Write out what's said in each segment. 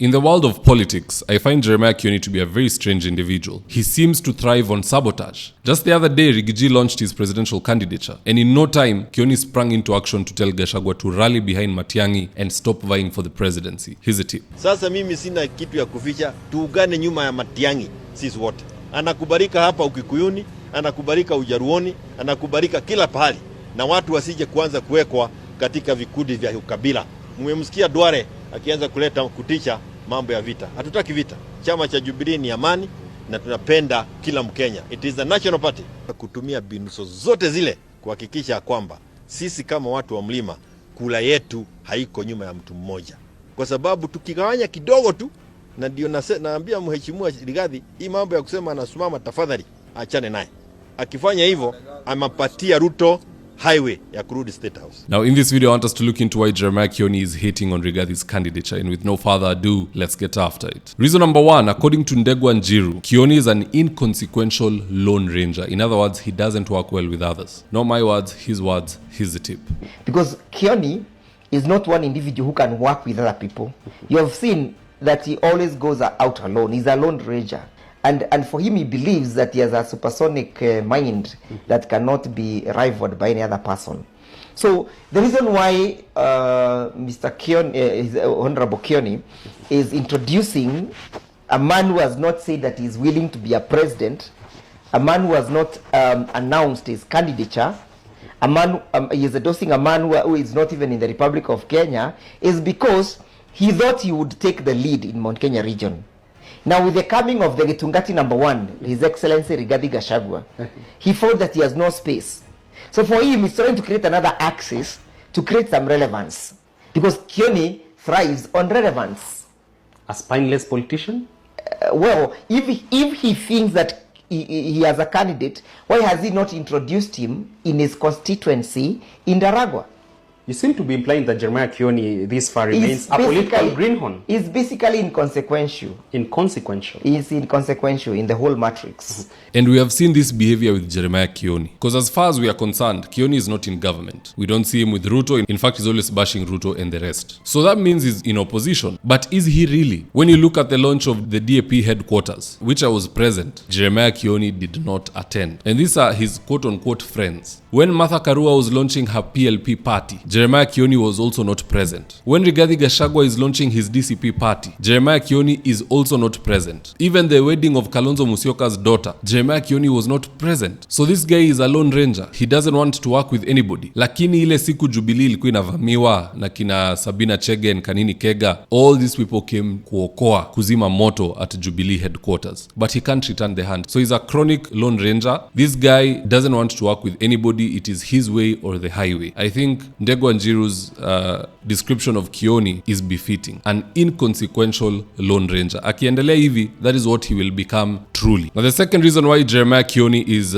In the world of politics, I find Jeremiah Kioni to be a very strange individual. He seems to thrive on sabotage. Just the other day, Rigiji launched his presidential candidature, and in no time, Kioni sprang into action to tell Gashagwa to rally behind Matiang'i and stop vying for the presidency. Here's a tip. Sasa mimi sina kitu ya kuficha, tuugane nyuma ya Matiang'i sisi wote. Anakubalika hapa Ukikuyuni, anakubalika Ujaruoni, anakubalika kila pahali, na watu wasije kuanza kuwekwa katika vikundi vya ukabila. Mmemsikia Duare akianza kuleta kutisha mambo ya vita. Hatutaki vita. Chama cha Jubilee ni amani na tunapenda kila Mkenya. It is a national party. Kutumia binuso zote zile kuhakikisha kwamba sisi kama watu wa mlima kula yetu haiko nyuma ya mtu mmoja. Kwa sababu tukigawanya kidogo tu, na ndio naambia mheshimiwa Rigathi, hii mambo ya kusema anasimama, tafadhali achane naye. Akifanya hivyo amapatia Ruto highway ya kurudi State House. Now in this video I want us to look into why Jeremiah Kioni is hating on Rigathi's candidature, and with no further ado, let's get after it. Reason number one, according to Ndegwa Njiru, Kioni is an inconsequential lone ranger. In other words, he doesn't work well with others. Not my words, his words. Here's the tip. Because Kioni is not one individual who can work with other people. You have seen that he always goes out alone. He's a lone ranger. And for him, he believes that he has a supersonic mind that cannot be rivaled by any other person. So the reason why Mr. Kioni, Honorable Kioni, is introducing a man who has not said that he is willing to be a president, a man who has not announced his candidature, a man he is endorsing a man who is not even in the Republic of Kenya, is because he thought he would take the lead in Mount Kenya region. Now, with the coming of the Gitungati #1, His Excellency Rigathi Gashagwa, he found that he has no space. So for him, he's trying to create another axis to create some relevance. Because Kioni thrives on relevance. A spineless politician? Well, if he thinks that he has a candidate, why has he not introduced him in his constituency in Daragwa? You seem to be implying that Jeremiah Kioni this far remains a political greenhorn. He's basically inconsequential. Inconsequential. He's inconsequential in the whole matrix. And we have seen this behavior with Jeremiah Kioni. Because as far as we are concerned, Kioni is not in government. We don't see him with Ruto. In fact, he's always bashing Ruto and the rest. So that means he's in opposition. But is he really? When you look at the launch of the DAP headquarters, which I was present, Jeremiah Kioni did not attend. And these are his quote-unquote friends. When Martha Karua was launching her PLP party, Jeremiah Kioni was also not present. When Rigathi Gachagua is launching his DCP party, Jeremiah Kioni is also not present. Even the wedding of Kalonzo Musyoka's daughter, Jeremiah Kioni was not present. So this guy is a lone ranger. He doesn't want to work with anybody. Lakini ile siku Jubilee ilikuwa inavamiwa na kina Sabina Chege and Kanini Kega, all these people came kuokoa, kuzima moto at Jubilee headquarters. But he can't return the hand. So he's a chronic lone ranger. This guy doesn't want to work with anybody. It is his way or the highway. I think Ndegwa Njiru's description of Kioni is befitting. An inconsequential lone ranger. Akiendelea hivi, that is what he will become truly. Now the second reason why Jeremiah Kioni is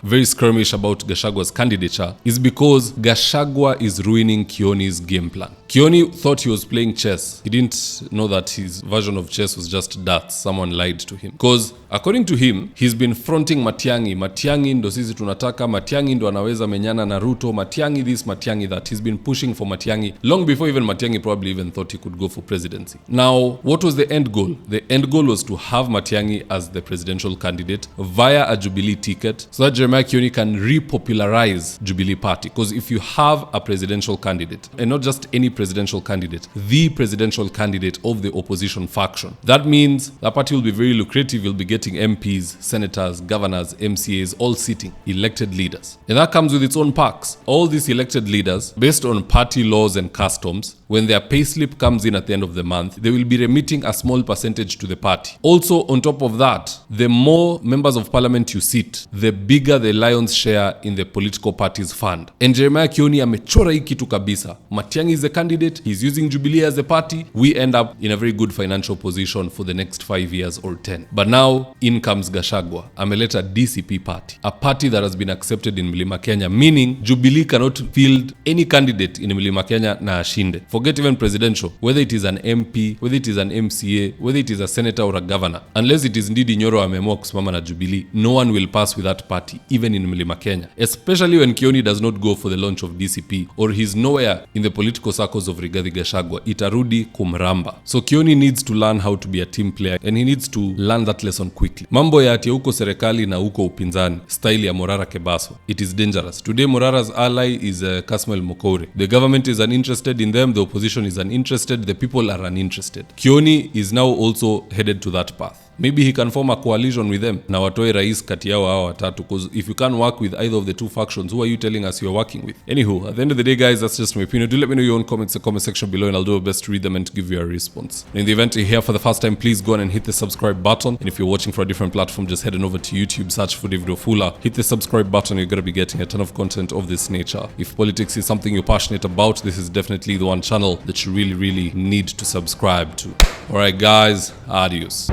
very skirmish about Gashagwa's candidature is because Gashagwa is ruining Kioni's game plan. Kioni thought he was playing chess. He didn't know that his version of chess was just darts. Someone lied to him. Because according to him, he's been fronting Matiang'i. Matiang'i ndo sisi tunataka. Matiang'i ndo anaweza menyana na Ruto. Matiang'i this, Matiang'i that. He's been pushing for Matiang'i long before even Matiang'i probably even thought he could go for presidency. Now, what was the end goal? The end goal was to have Matiang'i as the presidential candidate via a Jubilee ticket so that Jeremiah Kioni can repopularize Jubilee party. Because if you have a presidential candidate, and not just any presidential candidate, the presidential candidate of the opposition faction, that means that party will be very lucrative. You'll be getting MPs, senators, governors, MCAs, all sitting, elected leaders. And that comes with its own perks. All these elected leaders, based on party laws and customs, when their payslip comes in at the end of the month, they will be remitting a small percentage to the party. Also, on top of that, the more members of parliament you seat, the bigger the lion's share in the political party's fund. And Jeremiah Kioni amechora hii kitu kabisa. Matiang'i is the candidate, he's using Jubilee as a party, we end up in a very good financial position for the next 5 years or 10. But now, in comes Gashagwa, ameleta DCP party, a party that has been accepted in Mlima Kenya, meaning Jubilee cannot field any candidate in Mlima Kenya na ashinde. Forget even presidential, whether it is an MP, whether it is an MCA, whether it is a senator or a governor, unless it is indeed Nyoro ameamua kusimama na Jubilee, no one will pass with that party, even in Mlima Kenya, especially when Kioni does not go for the launch of DCP, or he's nowhere in the political circle circles of Rigathi Gashagwa, itarudi kumramba. So Kioni needs to learn how to be a team player and he needs to learn that lesson quickly. Mambo ya ati huko serikali na huko upinzani, style ya Morara Kebaso, it is dangerous. Today Morara's ally is Kasmuel Mokore. The government is uninterested in them, the opposition is uninterested, the people are uninterested. Kioni is now also headed to that path. Maybe he can form a coalition with them na watoe rais kati yao hao watatu, because if you can't work with either of the two factions, who are you telling us you're working with? Anywho, at the end of the day, guys, that's just my opinion. Do let me know your own comments in the comment section below and I'll do my best to read them and to give you a response. In the event you're here for the first time, please go on and hit the subscribe button, and if you're watching for a different platform, just head on over to YouTube, search for David Wafula, hit the subscribe button. You're gonna be getting a ton of content of this nature. If politics is something you're passionate about, this is definitely the one channel that you really need to subscribe to. Alright guys, adios.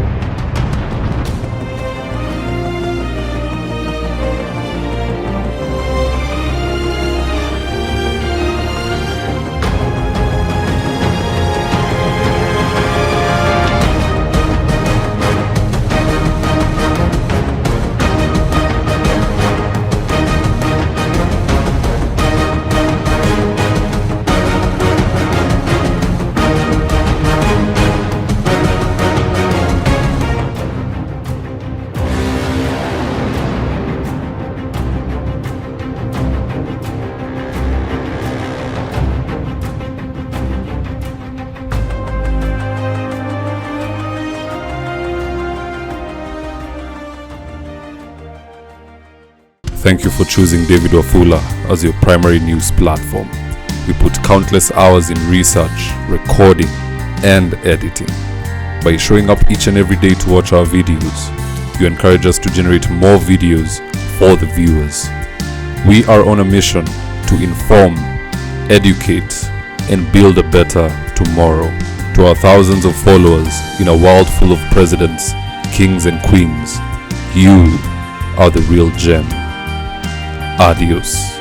Thank you for choosing David Wafula as your primary news platform. We put countless hours in research, recording, and editing. By showing up each and every day to watch our videos, you encourage us to generate more videos for the viewers. We are on a mission to inform, educate, and build a better tomorrow. To our thousands of followers in a world full of presidents, kings, and queens, you are the real gem. Adios.